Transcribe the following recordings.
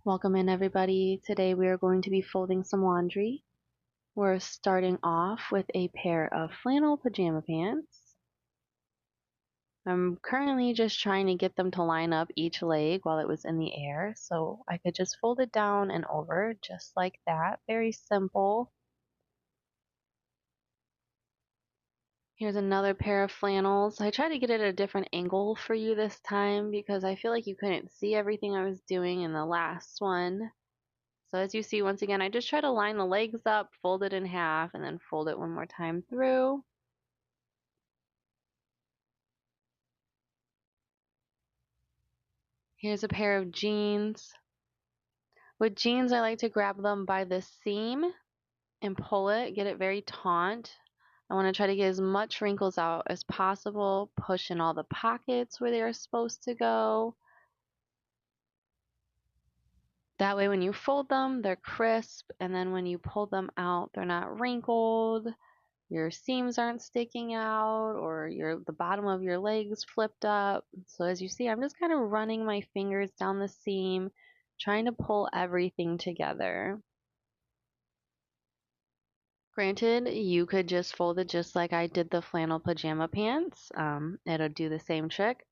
Welcome in everybody. Today we are going to be folding some laundry. We're starting off with a pair of flannel pajama pants. I'm currently just trying to get them to line up each leg while it was in the air, so I could just fold it down and over just like that. Very simple. Here's another pair of flannels. I tried to get it at a different angle for you this time because I feel like you couldn't see everything I was doing in the last one. So as you see, once again, I just try to line the legs up, fold it in half, and then fold it one more time through. Here's a pair of jeans. With jeans, I like to grab them by the seam and pull it, get it very taut. I want to try to get as much wrinkles out as possible, push in all the pockets where they are supposed to go. That way when you fold them, they're crisp, and then when you pull them out, they're not wrinkled. Your seams aren't sticking out, or the bottom of your legs flipped up. So as you see, I'm just kind of running my fingers down the seam, trying to pull everything together. Granted, you could just fold it just like I did the flannel pajama pants. It'll do the same trick.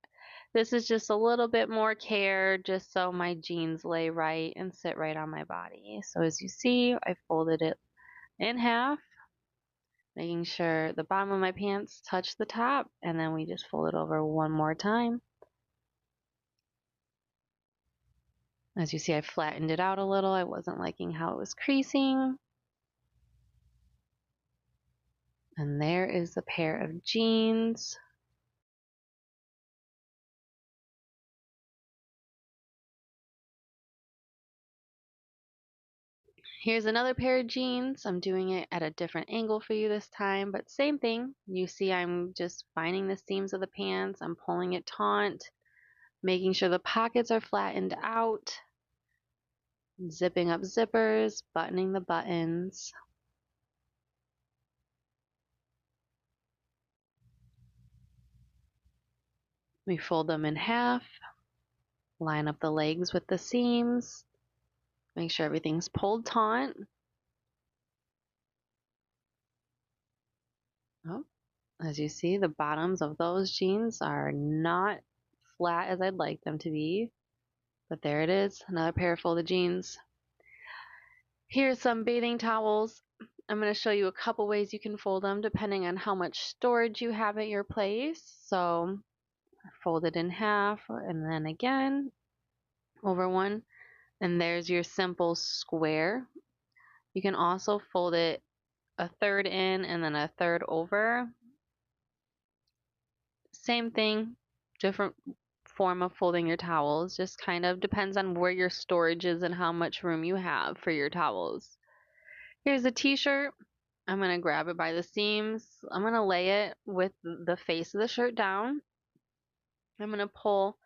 This is just a little bit more care just so my jeans lay right and sit right on my body. So as you see, I folded it in half, making sure the bottom of my pants touch the top, and then we just fold it over one more time. As you see, I flattened it out a little. I wasn't liking how it was creasing. And there is a pair of jeans. Here's another pair of jeans. I'm doing it at a different angle for you this time, but same thing. You see I'm just finding the seams of the pants. I'm pulling it taut, making sure the pockets are flattened out, zipping up zippers, buttoning the buttons. We fold them in half, line up the legs with the seams, make sure everything's pulled taut. Oh, as you see, the bottoms of those jeans are not flat as I'd like them to be, but there it is, another pair of folded jeans. Here's some bathing towels. I'm going to show you a couple ways you can fold them depending on how much storage you have at your place. So fold it in half and then again over one, and there's your simple square. You can also fold it a third in and then a third over. Same thing, different form of folding your towels. Just kind of depends on where your storage is and how much room you have for your towels. Here's a t-shirt. I'm going to grab it by the seams. I'm going to lay it with the face of the shirt down. I'm going to pull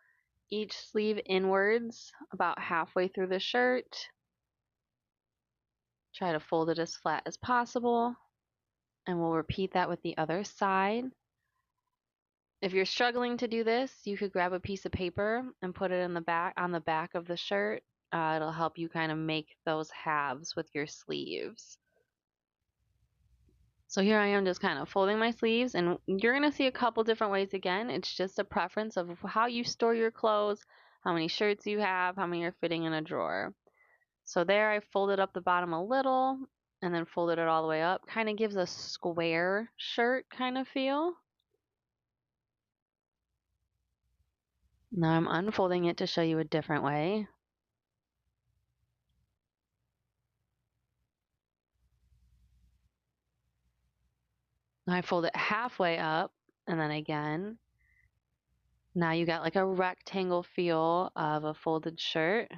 each sleeve inwards about halfway through the shirt. Try to fold it as flat as possible. And we'll repeat that with the other side. If you're struggling to do this, you could grab a piece of paper and put it in the back on the back of the shirt. It'll help you kind of make those halves with your sleeves. So here I am just kind of folding my sleeves, and you're going to see a couple different ways again. It's just a preference of how you store your clothes, how many shirts you have, how many are fitting in a drawer. So there I folded up the bottom a little and then folded it all the way up. Kind of gives a square shirt kind of feel. Now I'm unfolding it to show you a different way. Now I fold it halfway up and then again. Now you got like a rectangle feel of a folded shirt.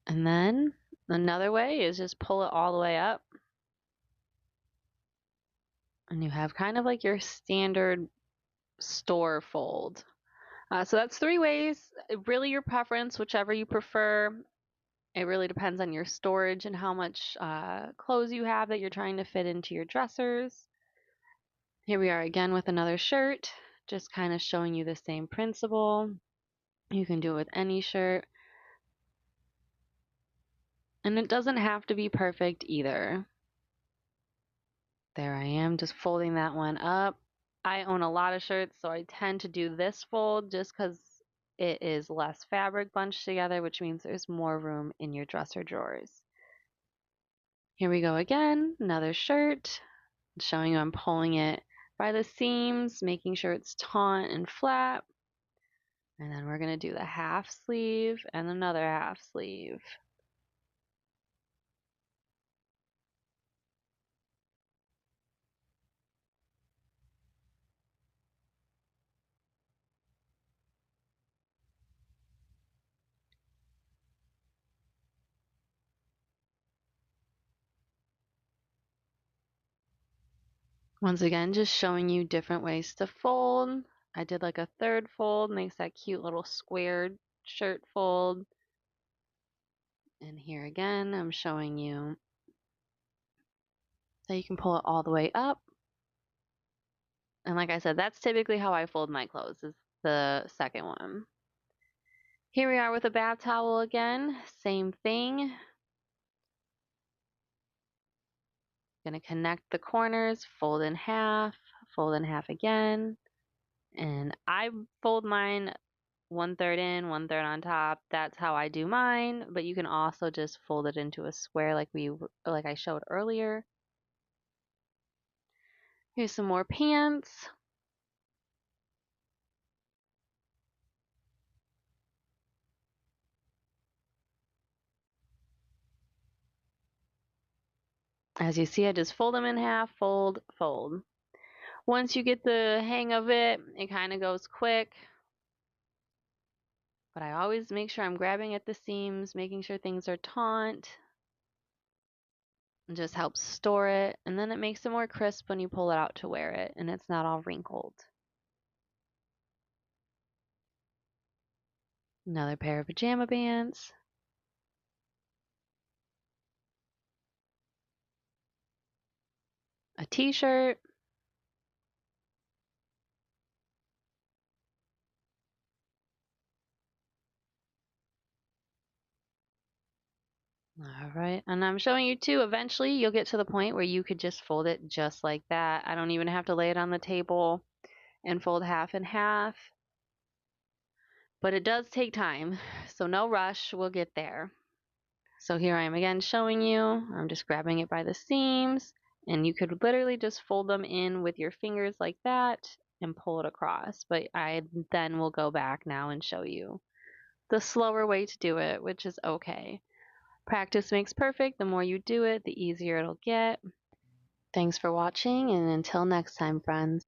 And then another way is just pull it all the way up. And you have kind of like your standard store fold. So that's 3 ways. Really your preference, whichever you prefer. It really depends on your storage and how much clothes you have that you're trying to fit into your dressers. Here we are again with another shirt, just kind of showing you the same principle. You can do it with any shirt. And it doesn't have to be perfect either. There I am, just folding that one up. I own a lot of shirts, so I tend to do this fold just because it is less fabric bunched together, which means there's more room in your dresser drawers. Here we go again, another shirt. Showing you I'm pulling it by the seams, making sure it's taut and flat. And then we're going to do the half sleeve and another half sleeve. Once again, just showing you different ways to fold. I did like a third fold, makes that cute little squared shirt fold. And here again, I'm showing you that you can pull it all the way up. And like I said, that's typically how I fold my clothes, is the second one. Here we are with a bath towel again, same thing. Gonna connect the corners, fold in half again. And I fold mine 1/3 in, 1/3 on top. That's how I do mine, but you can also just fold it into a square like I showed earlier. Here's some more pants. As you see, I just fold them in half, fold, fold. Once you get the hang of it, it kind of goes quick. But I always make sure I'm grabbing at the seams, making sure things are taut. It just helps store it, and then it makes it more crisp when you pull it out to wear it, and it's not all wrinkled. Another pair of pajama pants. A t-shirt. All right, and I'm showing you too, eventually you'll get to the point where you could just fold it just like that. I don't even have to lay it on the table and fold half and half. But it does take time, so no rush, we'll get there. So here I am again showing you, I'm just grabbing it by the seams, and you could literally just fold them in with your fingers like that and pull it across. But I then will go back now and show you the slower way to do it, which is okay. Practice makes perfect. The more you do it, the easier it'll get. Thanks for watching, and until next time, friends.